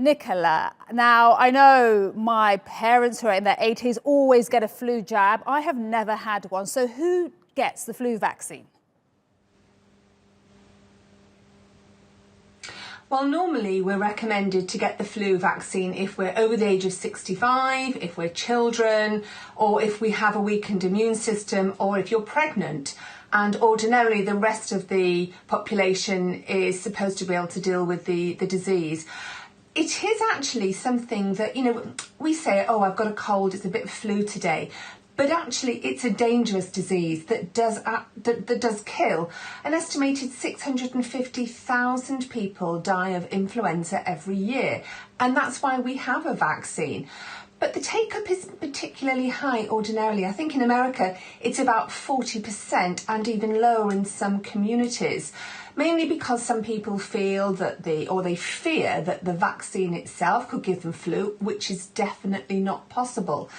Nicola, now I know my parents who are in their 80s always get a flu jab. I have never had one. So who gets the flu vaccine? Well, normally we're recommended to get the flu vaccine if we're over the age of 65, if we're children, or if we have a weakened immune system, or if you're pregnant. And ordinarily the rest of the population is supposed to be able to deal with the disease. It is actually something that, we say, oh, I've got a cold, it's a bit of flu today. But actually, it's a dangerous disease that does kill. An estimated 650,000 people die of influenza every year. And that's why we have a vaccine. But the take-up isn't particularly high ordinarily. I think in America, it's about 40% and even lower in some communities. Mainly because some people feel that they fear that the vaccine itself could give them flu, which is definitely not possible.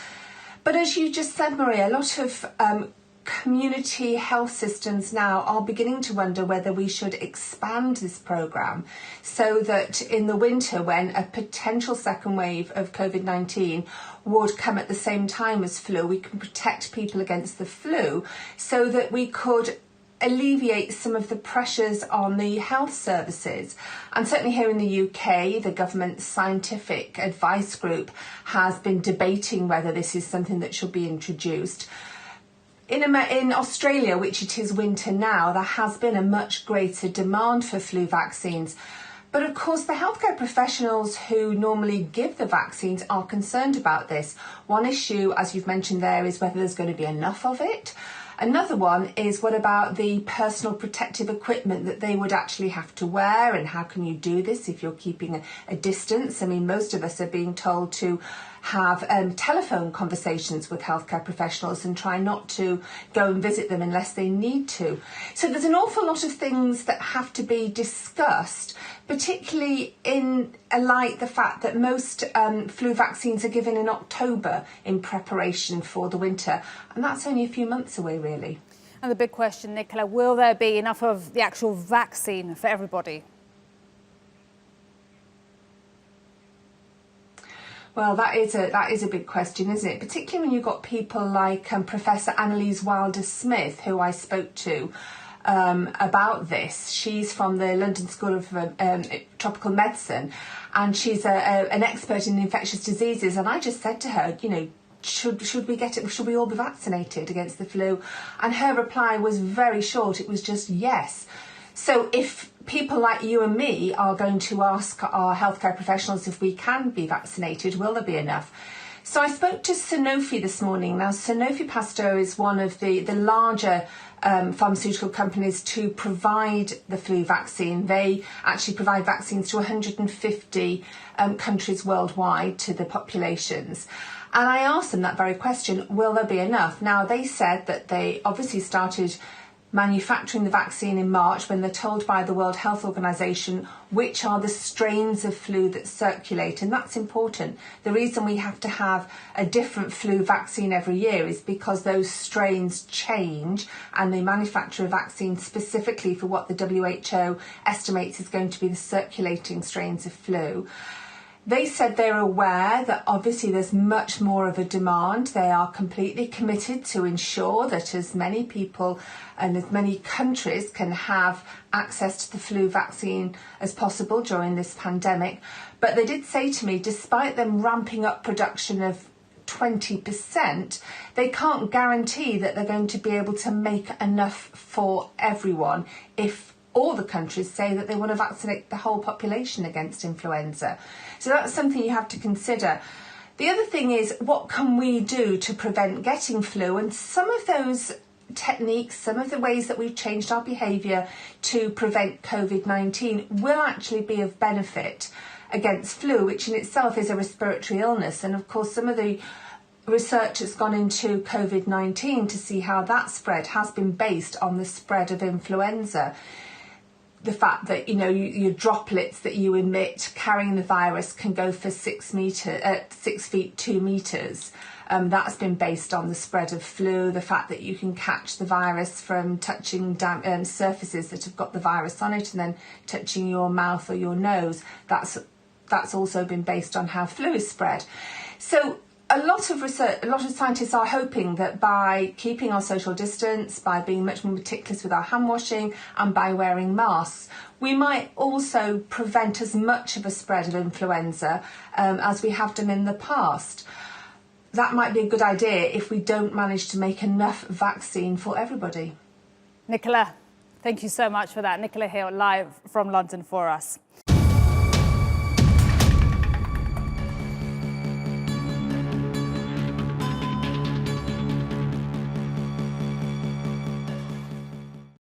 But as you just said, Maria, a lot of community health systems now are beginning to wonder whether we should expand this programme so that in the winter, when a potential second wave of Covid-19 would come at the same time as flu, we can protect people against the flu so that we could alleviate some of the pressures on the health services. And certainly here in the UK, the government's scientific advice group has been debating whether this is something that should be introduced. In Australia, which it is winter now, there has been a much greater demand for flu vaccines. But of course, the healthcare professionals who normally give the vaccines are concerned about this. One issue, as you've mentioned there, is whether there's going to be enough of it. Another one is what about the personal protective equipment that they would actually have to wear, and how can you do this if you're keeping a distance? I mean, most of us are being told to have telephone conversations with healthcare professionals and try not to go and visit them unless they need to. So there's an awful lot of things that have to be discussed, particularly in light the fact that most flu vaccines are given in October in preparation for the winter, and that's only a few months away, really. And the big question, Nicola, will there be enough of the actual vaccine for everybody? Well, that is a big question, isn't it? Particularly when you've got people like Professor Annalise Wilder-Smith, who I spoke to about this. She's from the London School of Tropical Medicine, and she's an expert in infectious diseases. And I just said to her, should we get it? Should we all be vaccinated against the flu? And her reply was very short. It was just yes. So if people like you and me are going to ask our healthcare professionals if we can be vaccinated, will there be enough? So I spoke to Sanofi this morning. Now, Sanofi Pasteur is one of the larger pharmaceutical companies to provide the flu vaccine. They actually provide vaccines to 150 countries worldwide to the populations. And I asked them that very question, will there be enough? Now, they said that they obviously started manufacturing the vaccine in March when they're told by the World Health Organization which are the strains of flu that circulate, and that's important. The reason we have to have a different flu vaccine every year is because those strains change, and they manufacture a vaccine specifically for what the WHO estimates is going to be the circulating strains of flu. They said they're aware that obviously there's much more of a demand. They are completely committed to ensure that as many people and as many countries can have access to the flu vaccine as possible during this pandemic. But they did say to me, despite them ramping up production of 20%, they can't guarantee that they're going to be able to make enough for everyone if all the countries say that they want to vaccinate the whole population against influenza. So that's something you have to consider. The other thing is, what can we do to prevent getting flu? And some of those techniques, some of the ways that we've changed our behaviour to prevent Covid-19 will actually be of benefit against flu, which in itself is a respiratory illness. And of course, some of the research that's gone into Covid-19 to see how that spread has been based on the spread of influenza. The fact that, your droplets that you emit carrying the virus can go for 6 feet 2 meters. That's been based on the spread of flu. The fact that you can catch the virus from touching surfaces that have got the virus on it and then touching your mouth or your nose. That's that's also been based on how flu is spread. So a lot of research, a lot of scientists are hoping that by keeping our social distance, by being much more meticulous with our hand washing and by wearing masks, we might also prevent as much of a spread of influenza as we have done in the past. That might be a good idea if we don't manage to make enough vaccine for everybody. Nicola, thank you so much for that. Nicola here live from London for us.